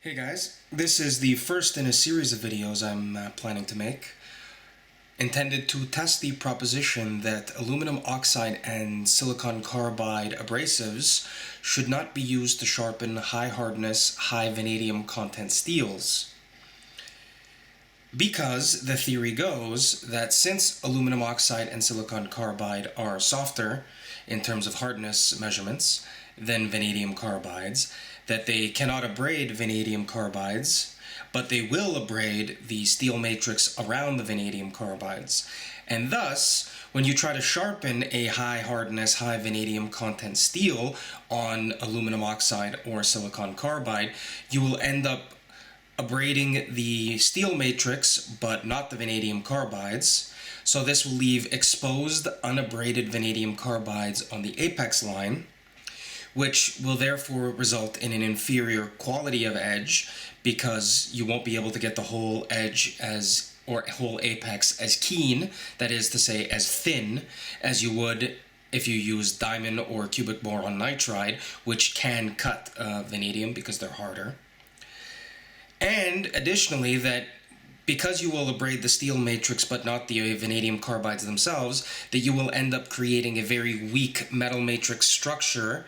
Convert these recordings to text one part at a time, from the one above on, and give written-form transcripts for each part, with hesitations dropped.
Hey guys, this is the first in a series of videos I'm planning to make, intended to test the proposition that aluminum oxide and silicon carbide abrasives should not be used to sharpen high hardness, high vanadium content steels. Because the theory goes that since aluminum oxide and silicon carbide are softer in terms of hardness measurements than vanadium carbides, that they cannot abrade vanadium carbides, but they will abrade the steel matrix around the vanadium carbides. And thus, when you try to sharpen a high hardness, high vanadium content steel on aluminum oxide or silicon carbide, you will end up abrading the steel matrix, but not the vanadium carbides. So this will leave exposed, unabraded vanadium carbides on the apex line, which will therefore result in an inferior quality of edge because you won't be able to get the whole edge or whole apex as keen, that is to say as thin, as you would if you use diamond or cubic boron nitride, which can cut vanadium because they're harder. And additionally, that because you will abrade the steel matrix but not the vanadium carbides themselves, that you will end up creating a very weak metal matrix structure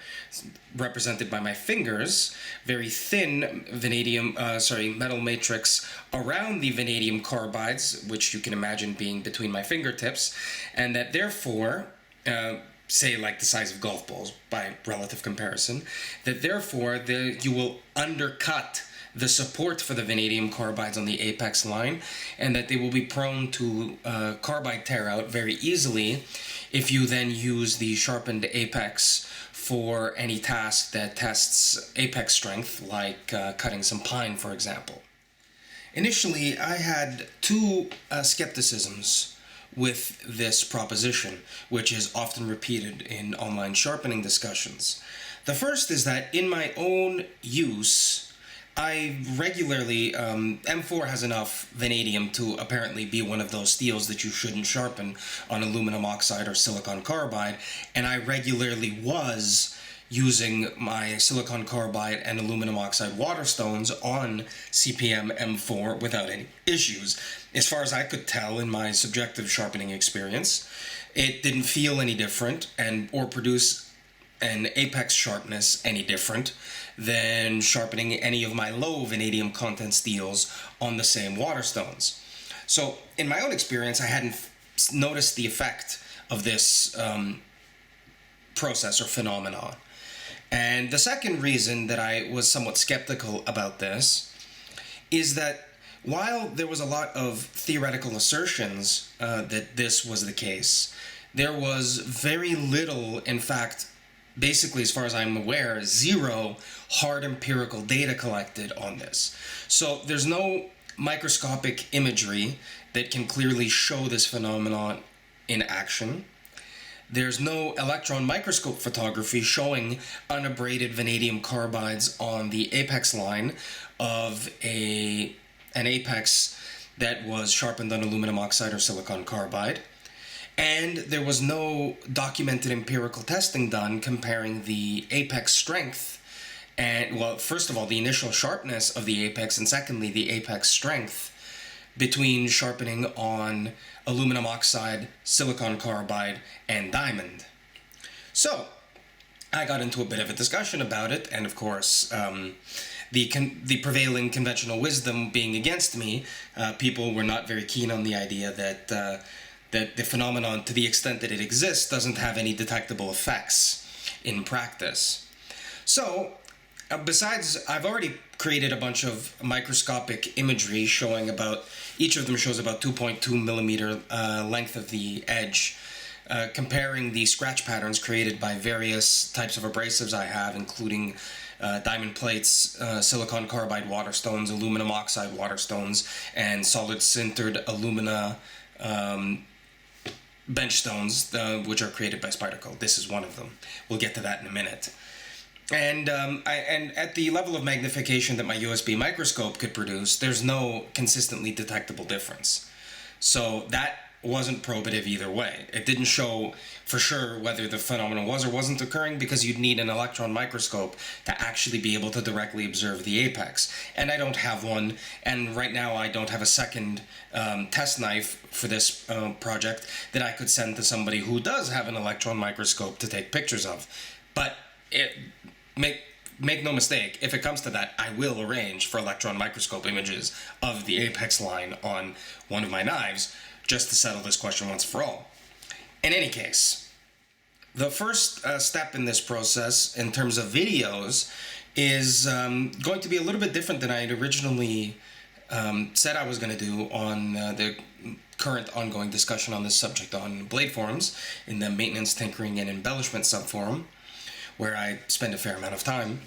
represented by my fingers, very thin metal matrix around the vanadium carbides, which you can imagine being between my fingertips, and that therefore, say like the size of golf balls by relative comparison, that therefore you will undercut the support for the vanadium carbides on the apex line, and that they will be prone to carbide tear out very easily if you then use the sharpened apex for any task that tests apex strength, like cutting some pine, for example. Initially, I had two skepticisms with this proposition, which is often repeated in online sharpening discussions. The first is that in my own use, I regularly, M4 has enough vanadium to apparently be one of those steels that you shouldn't sharpen on aluminum oxide or silicon carbide, and I regularly was using my silicon carbide and aluminum oxide waterstones on CPM M4 without any issues. As far as I could tell in my subjective sharpening experience, it didn't feel any different or produce an apex sharpness any different than sharpening any of my low vanadium content steels on the same waterstones. So in my own experience, I hadn't noticed the effect of this process or phenomenon. And the second reason that I was somewhat skeptical about this is that while there was a lot of theoretical assertions that this was the case, there was very little, in fact, basically, as far as I'm aware, zero hard empirical data collected on this. So there's no microscopic imagery that can clearly show this phenomenon in action. There's no electron microscope photography showing unabraded vanadium carbides on the apex line of an apex that was sharpened on aluminum oxide or silicon carbide. And there was no documented empirical testing done comparing the apex strength and, well, first of all, the initial sharpness of the apex, and secondly, the apex strength between sharpening on aluminum oxide, silicon carbide, and diamond. So I got into a bit of a discussion about it, and of course, the prevailing conventional wisdom being against me, people were not very keen on the idea that the phenomenon, to the extent that it exists, doesn't have any detectable effects in practice. So, besides, I've already created a bunch of microscopic imagery showing each of them shows about 2.2 millimeter length of the edge, comparing the scratch patterns created by various types of abrasives I have, including diamond plates, silicon carbide waterstones, aluminum oxide waterstones, and solid sintered alumina benchstones, which are created by Spyderco. This is one of them. We'll get to that in a minute. And at the level of magnification that my USB microscope could produce, there's no consistently detectable difference. So that wasn't probative either way. It didn't show for sure whether the phenomenon was or wasn't occurring, because you'd need an electron microscope to actually be able to directly observe the apex. And I don't have one, and right now I don't have a second test knife for this project that I could send to somebody who does have an electron microscope to take pictures of. But make no mistake, if it comes to that, I will arrange for electron microscope images of the apex line on one of my knives, just to settle this question once for all. In any case, the first step in this process, in terms of videos, is going to be a little bit different than I had originally said I was going to do on the current ongoing discussion on this subject on blade forums in the maintenance, tinkering, and embellishment subforum, where I spend a fair amount of time.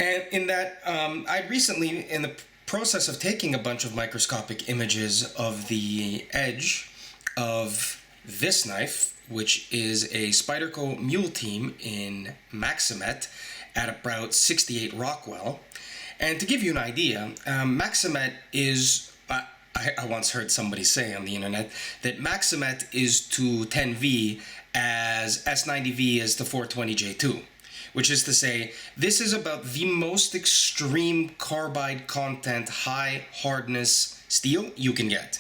And in that, I recently, in the process of taking a bunch of microscopic images of the edge of this knife, which is a Spyderco Mule Team in Maxamet at about 68 Rockwell. And to give you an idea, Maxamet is, I once heard somebody say on the internet that Maxamet is to 10V as S90V is to 420J2. Which is to say, this is about the most extreme carbide content, high hardness steel you can get.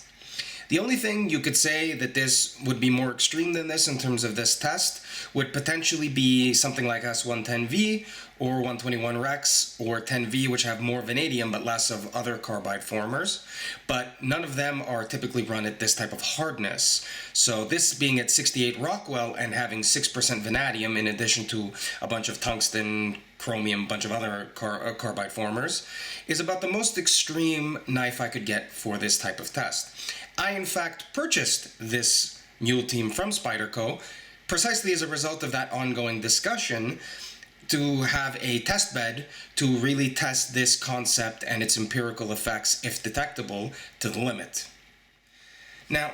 The only thing you could say that this would be more extreme than this in terms of this test would potentially be something like S110V or 121 Rex or 10V, which have more vanadium but less of other carbide formers. But none of them are typically run at this type of hardness. So this being at 68 Rockwell and having 6% vanadium in addition to a bunch of tungsten, chromium, bunch of other carbide formers, is about the most extreme knife I could get for this type of test. I, in fact, purchased this Mule Team from Spyderco precisely as a result of that ongoing discussion, to have a test bed to really test this concept and its empirical effects, if detectable, to the limit. Now,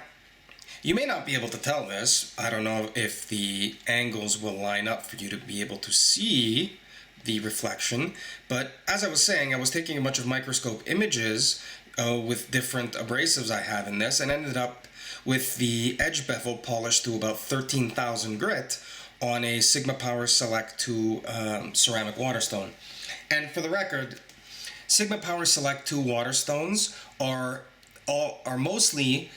you may not be able to tell this. I don't know if the angles will line up for you to be able to see the reflection, but as I was saying, I was taking a bunch of microscope images with different abrasives I have in this, and ended up with the edge bevel polished to about 13,000 grit on a Sigma Power Select II ceramic waterstone. And for the record, Sigma Power Select II waterstones are mostly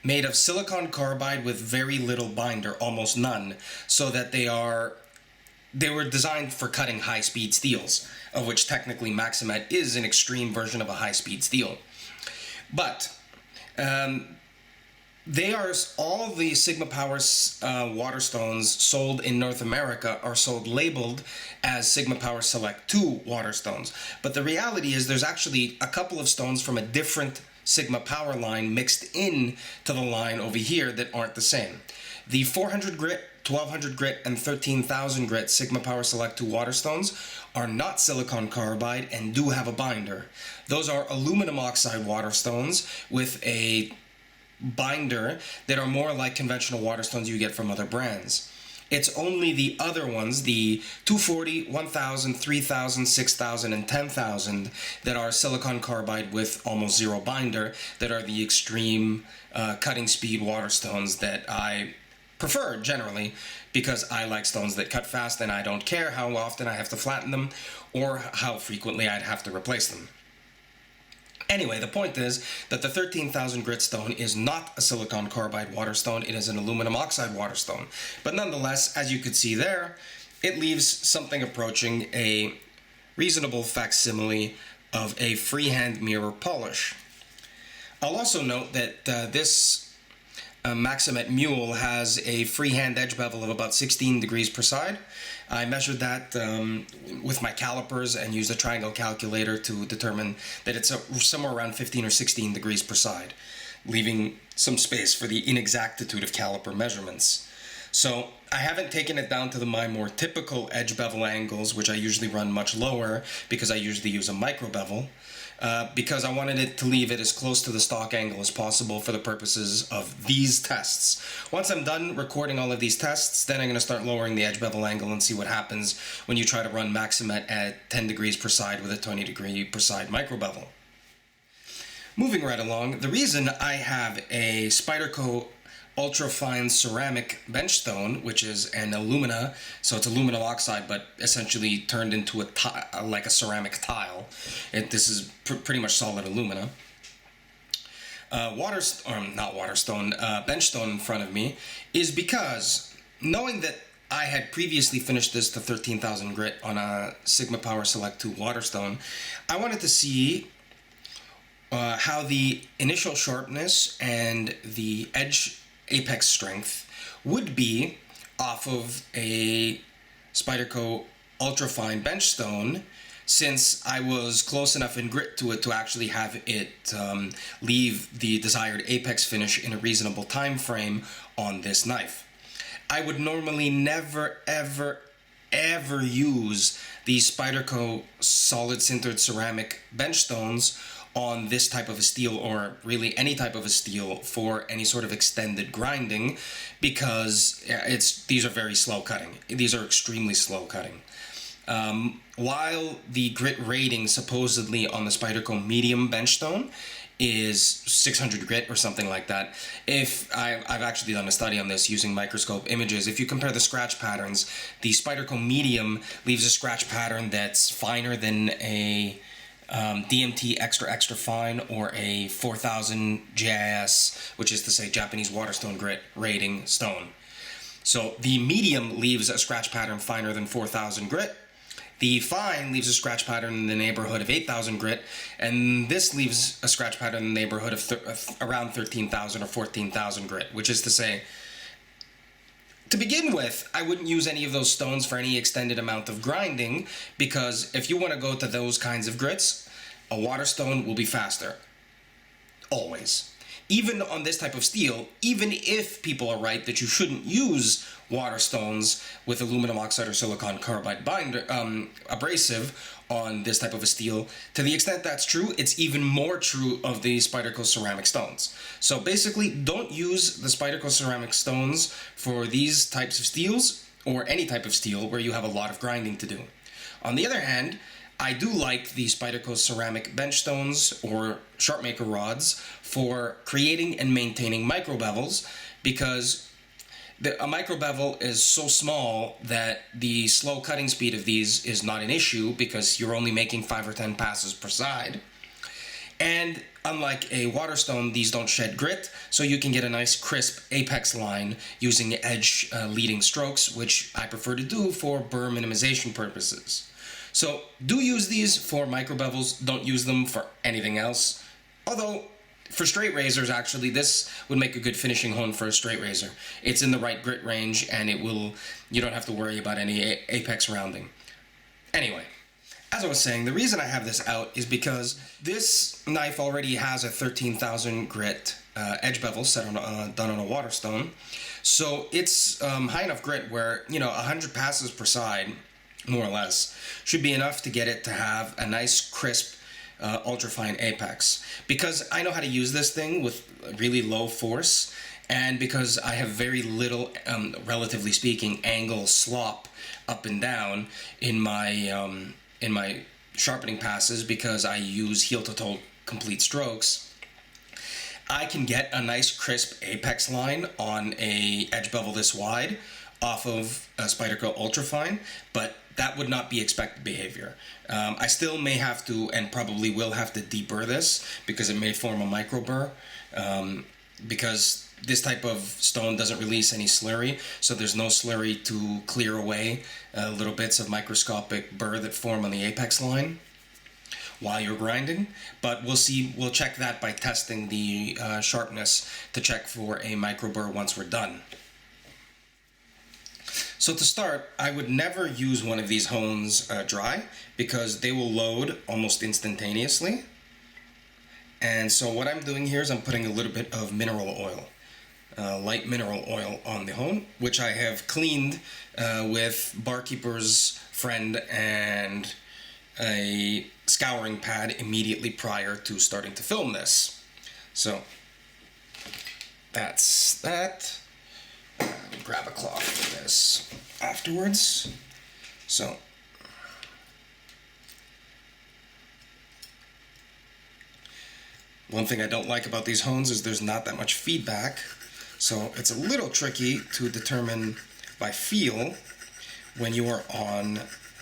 made of silicon carbide with very little binder, almost none, so that they were designed for cutting high-speed steels, of which technically Maxamet is an extreme version of a high-speed steel. But all the Sigma Power waterstones sold in North America are sold labeled as Sigma Power Select II waterstones. But the reality is there's actually a couple of stones from a different Sigma Power line mixed in to the line over here that aren't the same. The 400 grit, 1200 grit, and 13,000 grit Sigma Power Select II waterstones are not silicon carbide and do have a binder. Those are aluminum oxide waterstones with a binder that are more like conventional waterstones you get from other brands. It's only the other ones, the 240, 1000, 3000, 6000, and 10,000, that are silicon carbide with almost zero binder, that are the extreme cutting speed waterstones that I prefer generally, because I like stones that cut fast and I don't care how often I have to flatten them or how frequently I'd have to replace them. Anyway, the point is that the 13,000 grit stone is not a silicon carbide waterstone, it is an aluminum oxide waterstone. But nonetheless, as you could see there, it leaves something approaching a reasonable facsimile of a freehand mirror polish. I'll also note that this Maxamet Mule has a freehand edge bevel of about 16 degrees per side. I measured that with my calipers and used a triangle calculator to determine that it's somewhere around 15 or 16 degrees per side, leaving some space for the inexactitude of caliper measurements. So I haven't taken it down to my more typical edge bevel angles, which I usually run much lower because I usually use a microbevel, because I wanted it to leave it as close to the stock angle as possible for the purposes of these tests. Once I'm done recording all of these tests, then I'm going to start lowering the edge bevel angle and see what happens when you try to run Maxamet at 10 degrees per side with a 20 degree per side microbevel. Moving right along, the reason I have a Spyderco Ultrafine ceramic benchstone, which is an alumina, so it's aluminum oxide, but essentially turned into like a ceramic tile. This is pretty much solid alumina. Benchstone in front of me is because knowing that I had previously finished this to 13,000 grit on a Sigma Power Select 2 waterstone, I wanted to see how the initial sharpness and the edge apex strength would be off of a Spyderco Ultrafine benchstone, since I was close enough in grit to it to actually have it leave the desired apex finish in a reasonable time frame on this knife. I would normally never, ever, ever use the Spyderco solid sintered ceramic benchstones on this type of a steel, or really any type of a steel, for any sort of extended grinding, because these are very slow cutting. These are extremely slow cutting. While the grit rating supposedly on the Spyderco medium benchstone is 600 grit or something like that, I've actually done a study on this using microscope images. If you compare the scratch patterns, the Spyderco medium leaves a scratch pattern that's finer than a DMT extra fine, or a 4000 JIS, which is to say Japanese waterstone grit rating stone. So the medium leaves a scratch pattern finer than 4000 grit. The fine leaves a scratch pattern in the neighborhood of 8,000 grit, and this leaves a scratch pattern in the neighborhood of around 13,000 or 14,000 grit, which is to say, to begin with, I wouldn't use any of those stones for any extended amount of grinding, because if you want to go to those kinds of grits, a waterstone will be faster. Always. Even on this type of steel, even if people are right that you shouldn't use waterstones with aluminum oxide or silicon carbide abrasive on this type of a steel, to the extent that's true, it's even more true of the Spyderco ceramic stones. So basically, don't use the Spyderco ceramic stones for these types of steels, or any type of steel where you have a lot of grinding to do. On the other hand, I do like the Spyderco ceramic benchstones or sharpmaker rods for creating and maintaining microbevels, because a microbevel is so small that the slow cutting speed of these is not an issue, because you're only making 5 or 10 passes per side. And unlike a waterstone, these don't shed grit, so you can get a nice crisp apex line using edge leading strokes, which I prefer to do for burr minimization purposes. So do use these for microbevels, don't use them for anything else. Although, for straight razors, actually, this would make a good finishing hone for a straight razor. It's in the right grit range, and you don't have to worry about any apex rounding. Anyway, as I was saying, the reason I have this out is because this knife already has a 13,000 grit edge bevel done on a waterstone. So it's high enough grit where, 100 passes per side, more or less, should be enough to get it to have a nice crisp ultrafine apex. Because I know how to use this thing with really low force, and because I have very little, relatively speaking, angle slop up and down in my sharpening passes, because I use heel to toe complete strokes, I can get a nice crisp apex line on a edge bevel this wide off of a Spyderco Ultrafine, but that would not be expected behavior. I still may have to, and probably will have to, deburr this, because it may form a micro burr, because this type of stone doesn't release any slurry, so there's no slurry to clear away little bits of microscopic burr that form on the apex line while you're grinding. But we'll check that by testing the sharpness to check for a micro burr once we're done. So to start, I would never use one of these hones dry, because they will load almost instantaneously. And so what I'm doing here is I'm putting a little bit of mineral oil, light mineral oil, on the hone, which I have cleaned with Barkeeper's Friend and a scouring pad immediately prior to starting to film this. So that's that. Grab a cloth for this afterwards. So One thing I don't like about these hones is there's not that much feedback, so it's a little tricky to determine by feel when you are on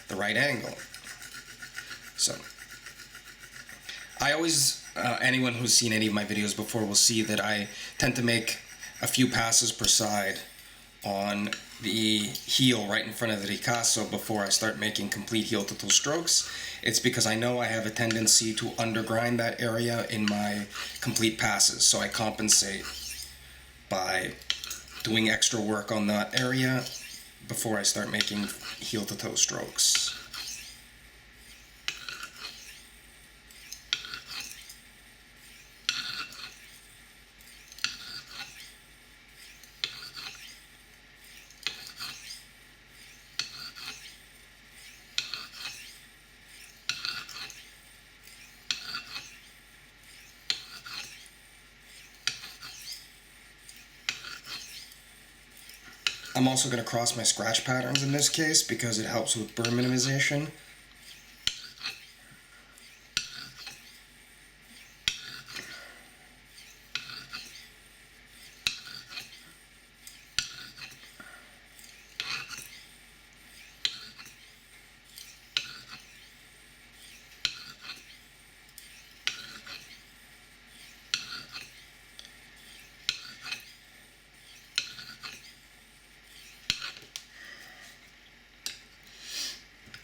the right angle. So I always, anyone who's seen any of my videos before will see that I tend to make a few passes per side on the heel right in front of the ricasso before I start making complete heel to toe strokes. It's because I know I have a tendency to undergrind that area in my complete passes, so I compensate by doing extra work on that area before I start making heel to toe strokes. I'm also going to cross my scratch patterns in this case because it helps with burr minimization.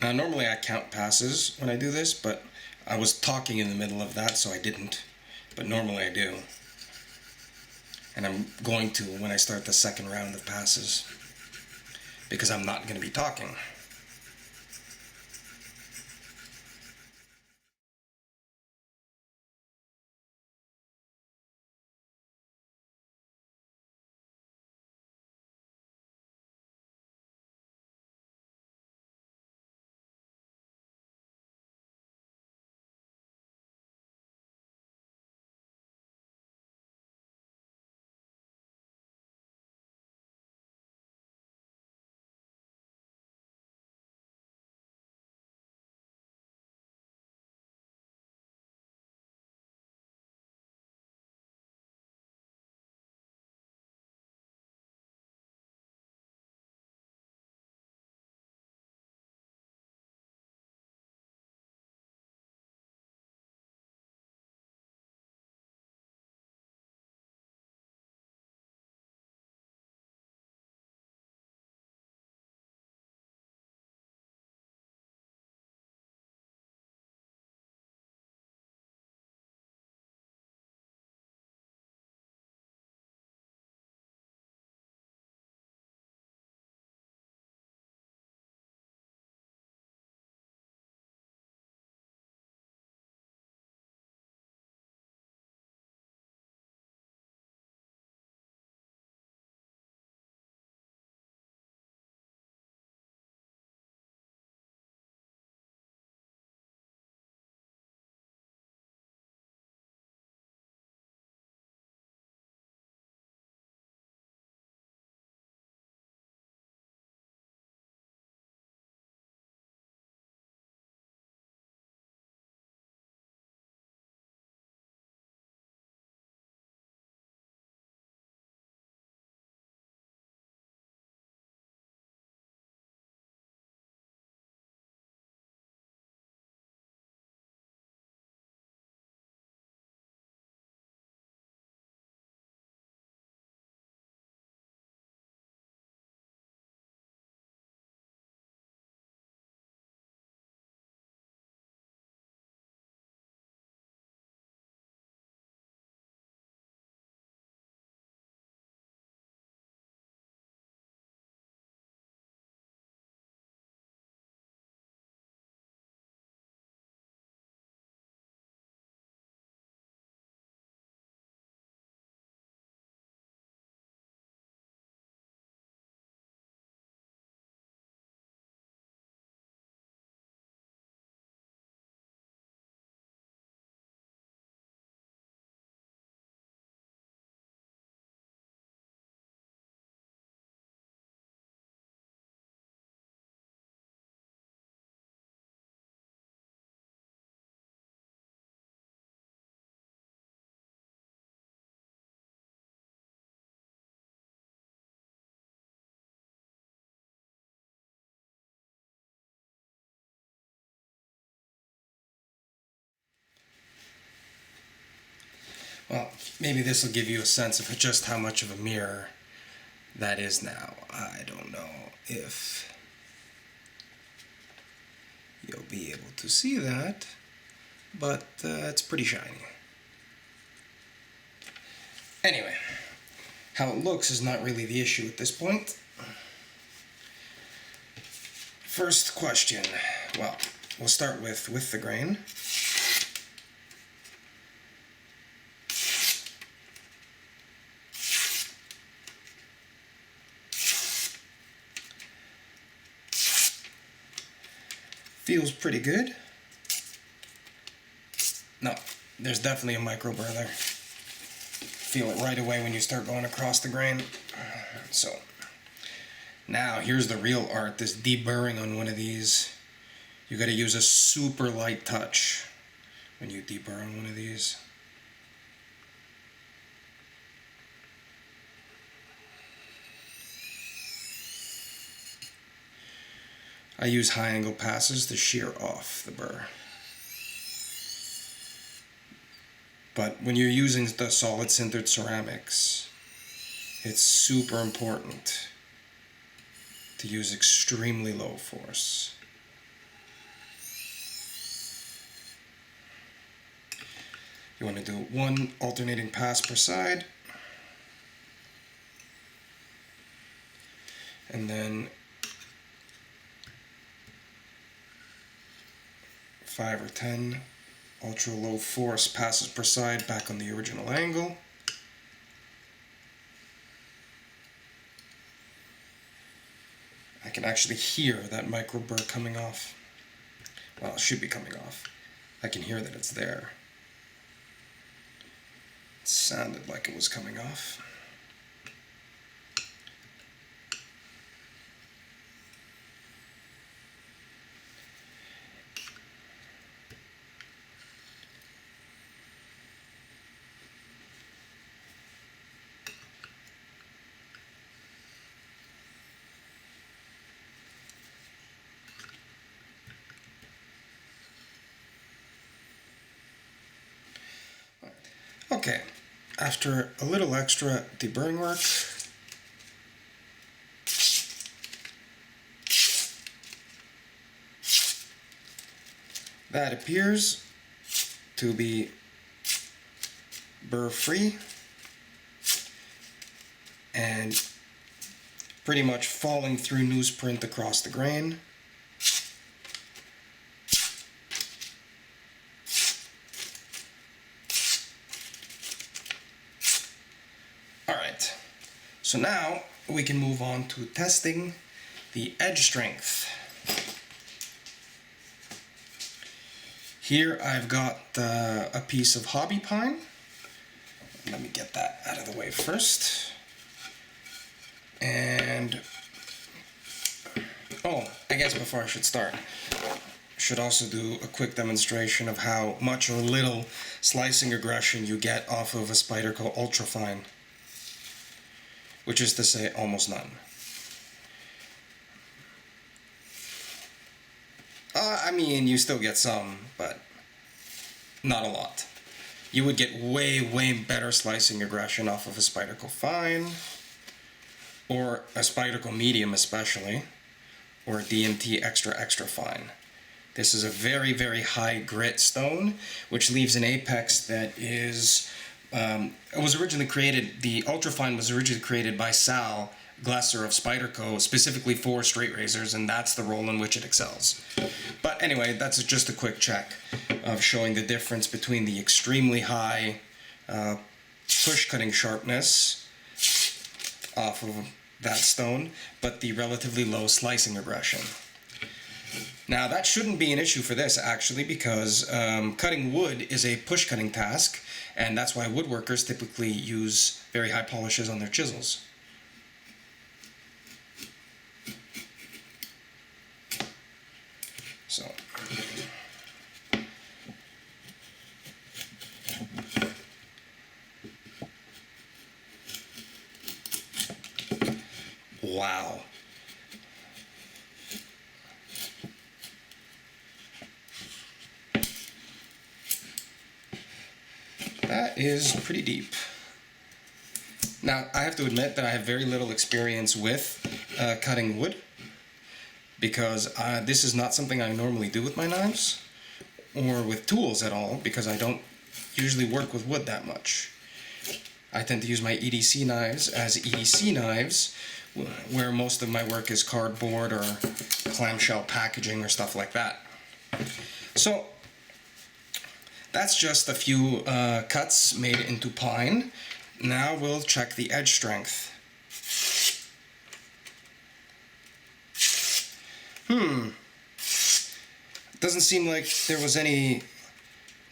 Now, normally I count passes when I do this, but I was talking in the middle of that, so I didn't. But normally I do. And I'm going to when I start the second round of passes, because I'm not going to be talking. Well, maybe this will give you a sense of just how much of a mirror that is now. I don't know if you'll be able to see that, but it's pretty shiny. Anyway, how it looks is not really the issue at this point. First question, well, we'll start with the grain. Feels pretty good. No, there's definitely a microbevel. Feel it right away when you start going across the grain. So, now here's the real art, this deburring on one of these. You gotta use a super light touch when you deburr on one of these. I use high angle passes to shear off the burr. But when you're using the solid sintered ceramics, it's super important to use extremely low force. You want to do one alternating pass per side, and then 5 or 10 ultra low force passes per side back on the original angle. I can actually hear that micro burr coming off. Well, it should be coming off. I can hear that it's there. It sounded like it was coming off. Okay, after a little extra deburring work, that appears to be burr free and pretty much falling through newsprint across the grain. Alright, so now we can move on to testing the edge strength. Here I've got a piece of hobby pine. Let me get that out of the way first. And, oh, I guess before I should start, I should also do a quick demonstration of how much or little slicing aggression you get off of a Spyderco Ultrafine, which is to say almost none. I mean, you still get some, but not a lot. You would get way better slicing aggression off of a Spyderco Fine, or a Spyderco Medium especially, or a DMT Extra Fine. This is a very high grit stone, which leaves an apex that is, it was originally created, the Ultrafine was originally created by Sal Glesser of Spyderco, specifically for straight razors, and that's the role in which it excels. But anyway, that's just a quick check of showing the difference between the extremely high push cutting sharpness off of that stone, but the relatively low slicing aggression. Now that shouldn't be an issue for this actually, because cutting wood is a push cutting task, and that's why woodworkers typically use very high polishes on their chisels. So, wow. That is pretty deep. Now, I have to admit that I have very little experience with cutting wood, because this is not something I normally do with my knives, or with tools at all, because I don't usually work with wood that much. I tend to use my EDC knives as EDC knives, where most of my work is cardboard or clamshell packaging or stuff like that. So, that's just a few cuts made into pine. Now we'll check the edge strength. Doesn't seem like there was any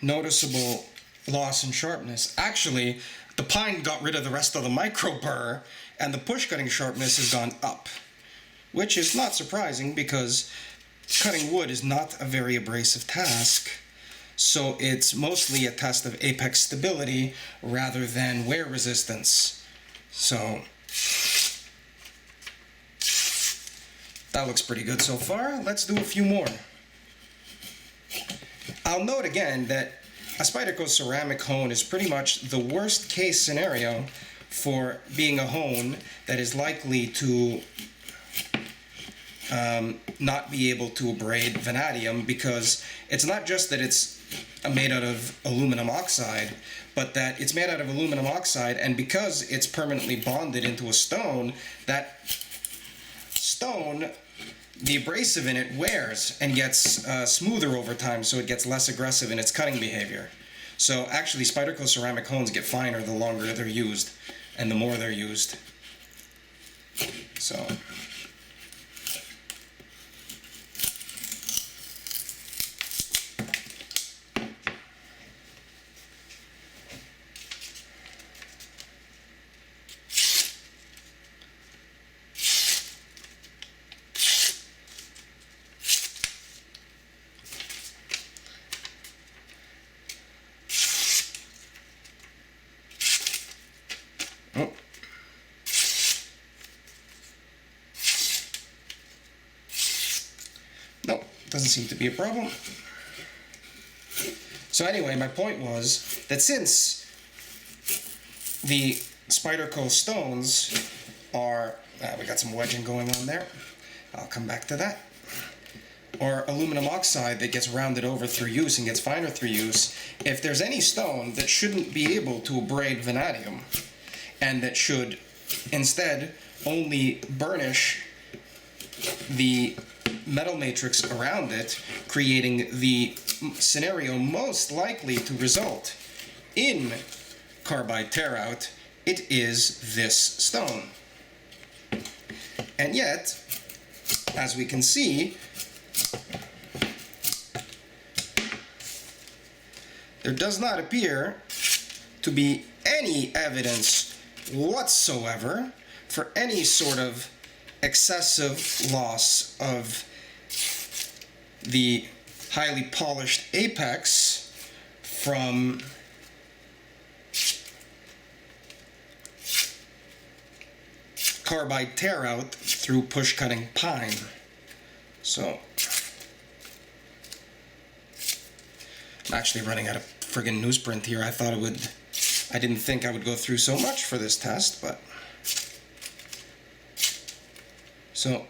noticeable loss in sharpness. Actually, the pine got rid of the rest of the micro burr, and the push cutting sharpness has gone up, which is not surprising because cutting wood is not a very abrasive task. So it's mostly a test of apex stability rather than wear resistance. So that looks pretty good so far. Let's do a few more. I'll note again that a Spyderco ceramic hone is pretty much the worst case scenario for being a hone that is likely to not be able to abrade vanadium, because it's not just that it's made out of aluminum oxide, but that it's made out of aluminum oxide, and because it's permanently bonded into a stone, that stone, the abrasive in it wears and gets smoother over time, so it gets less aggressive in its cutting behavior. So actually, Spyderco ceramic hones get finer the longer they're used and the more they're used. So nope, doesn't seem to be a problem. So anyway, my point was that since the Spyderco stones are, we got some wedging going on there, I'll come back to that, or aluminum oxide that gets rounded over through use and gets finer through use, if there's any stone that shouldn't be able to abrade vanadium, and that should instead only burnish the metal matrix around it, creating the scenario most likely to result in carbide tear out, it is this stone. And yet, as we can see, there does not appear to be any evidence whatsoever for any sort of excessive loss of the highly polished apex from carbide tear out through push cutting pine. So I'm actually running out of friggin' newsprint here. I didn't think I would go through so much for this test, but so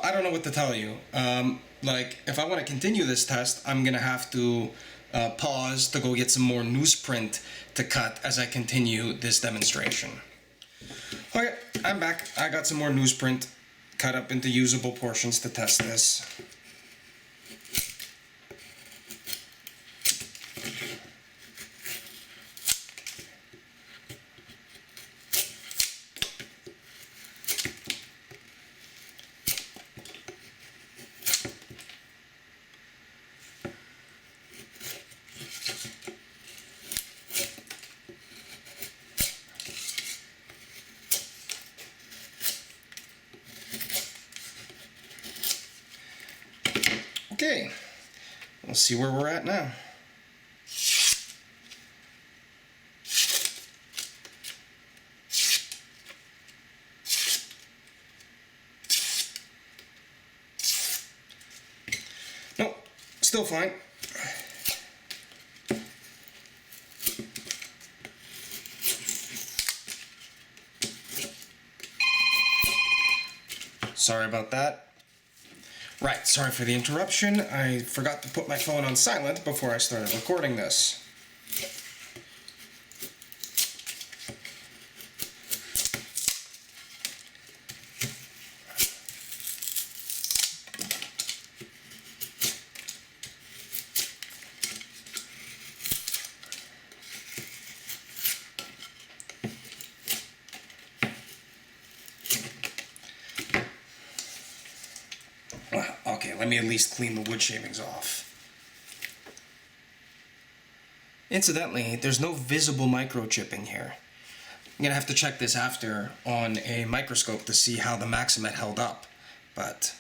I don't know what to tell you. Like, if I want to continue this test, I'm gonna have to pause to go get some more newsprint to cut as I continue this demonstration. Okay, I'm back. I got some more newsprint cut up into usable portions to test this. Okay, we'll see where we're at now. Still fine. Sorry about that. Right, sorry for the interruption. I forgot to put my phone on silent before I started recording this. Okay, let me at least clean the wood shavings off. Incidentally, there's no visible microchipping here. I'm gonna have to check this after on a microscope to see how the Maxamet held up, but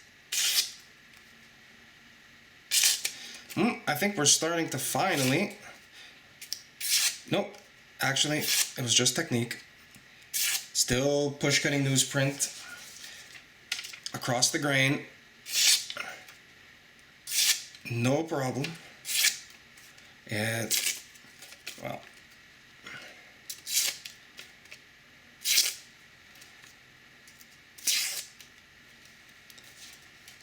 I think we're starting to finally. Nope, actually, it was just technique. Still push cutting newsprint across the grain. No problem. Well,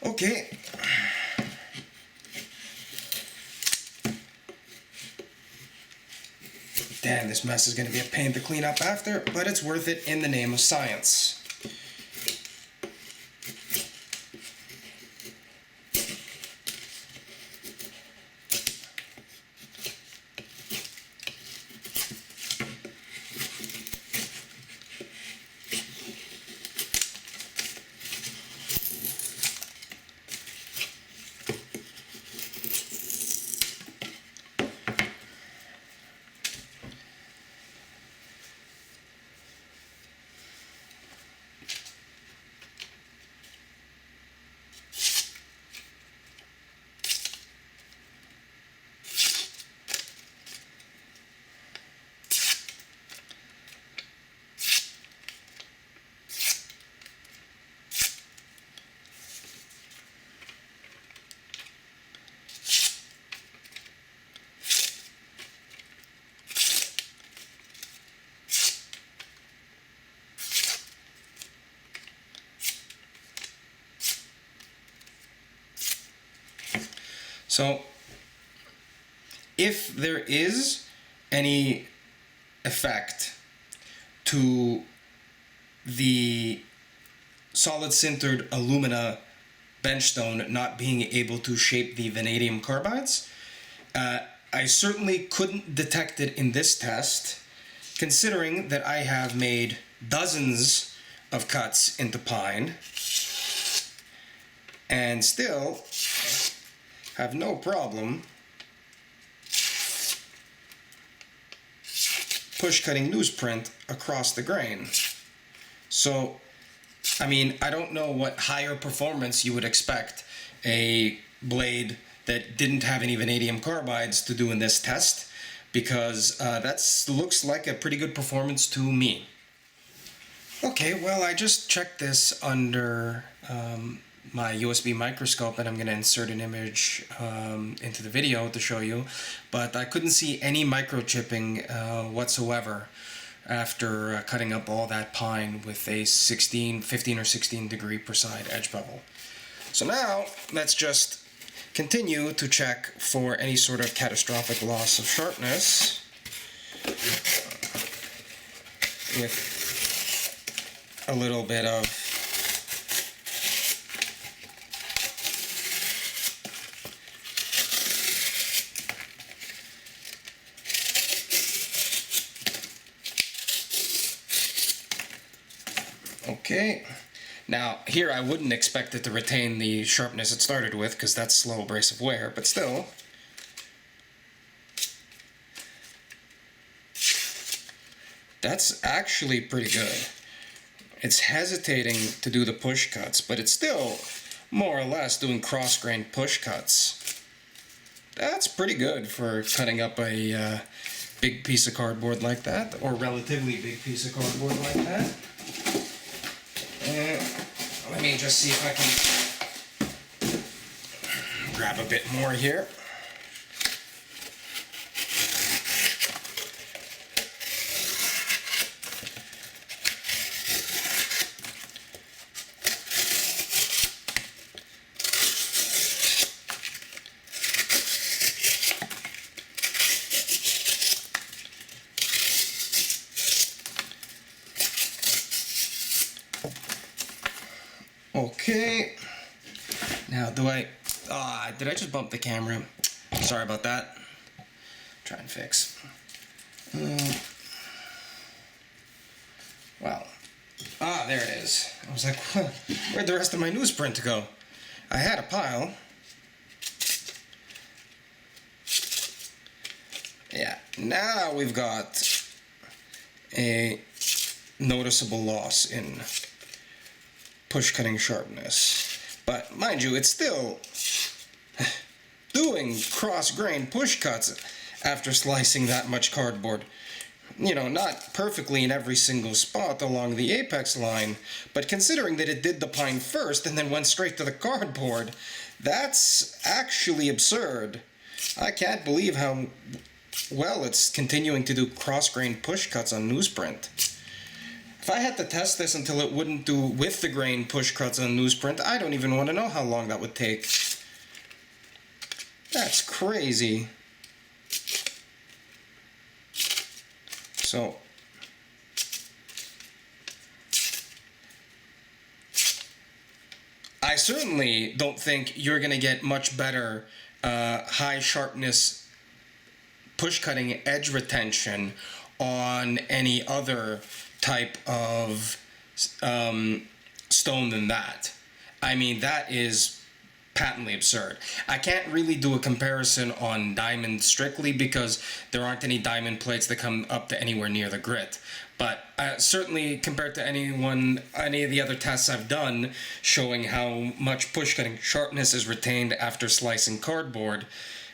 okay. Damn, this mess is going to be a pain to clean up after, but it's worth it in the name of science. So, if there is any effect to the solid sintered alumina benchstone not being able to shape the vanadium carbides, I certainly couldn't detect it in this test, considering that I have made dozens of cuts into pine and still have no problem push cutting newsprint across the grain. So, I mean, I don't know what higher performance you would expect a blade that didn't have any vanadium carbides to do in this test, because that looks like a pretty good performance to me. Okay, well, I just checked this under my USB microscope, and I'm going to insert an image into the video to show you, but I couldn't see any microchipping whatsoever after cutting up all that pine with a 15 or 16 degree per side edge bevel. So now let's just continue to check for any sort of catastrophic loss of sharpness with a little bit of okay. Now, here I wouldn't expect it to retain the sharpness it started with, because that's slow abrasive wear, but still. That's actually pretty good. It's hesitating to do the push cuts, but it's still more or less doing cross-grain push cuts. That's pretty good for cutting up a big piece of cardboard like that, or relatively big piece of cardboard like that. Let me just see if I can grab a bit more here. Okay, now did I just bump the camera? Sorry about that. Try and fix. Wow. There it is. I was like, where'd the rest of my newsprint go? I had a pile. Yeah, now we've got a noticeable loss in push cutting sharpness, but mind you, it's still doing cross-grain push cuts after slicing that much cardboard. You know, not perfectly in every single spot along the apex line, but considering that it did the pine first and then went straight to the cardboard, that's actually absurd. I can't believe how well it's continuing to do cross-grain push cuts on newsprint. If I had to test this until it wouldn't do with the grain push cuts on newsprint, I don't even want to know how long that would take. That's crazy. So, I certainly don't think you're going to get much better high sharpness push cutting edge retention on any other type of stone than that. I mean, that is patently absurd. I can't really do a comparison on diamond strictly because there aren't any diamond plates that come up to anywhere near the grit. But certainly compared to any of the other tests I've done showing how much push cutting sharpness is retained after slicing cardboard,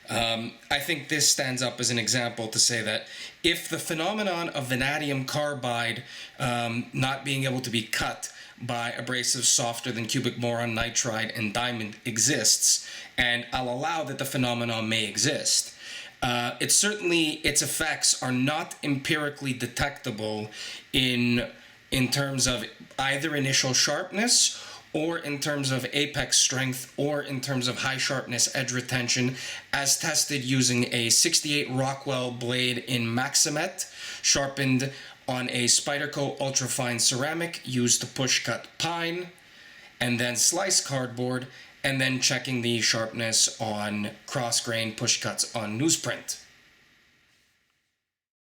I think this stands up as an example to say that if the phenomenon of vanadium carbide not being able to be cut by abrasives softer than cubic boron, nitride, and diamond exists, and I'll allow that the phenomenon may exist, its effects are not empirically detectable in terms of either initial sharpness or in terms of apex strength, or in terms of high sharpness edge retention, as tested using a 68 Rockwell blade in Maxamet, sharpened on a Spyderco Ultrafine ceramic used to push cut pine, and then slice cardboard, and then checking the sharpness on cross-grain push cuts on newsprint.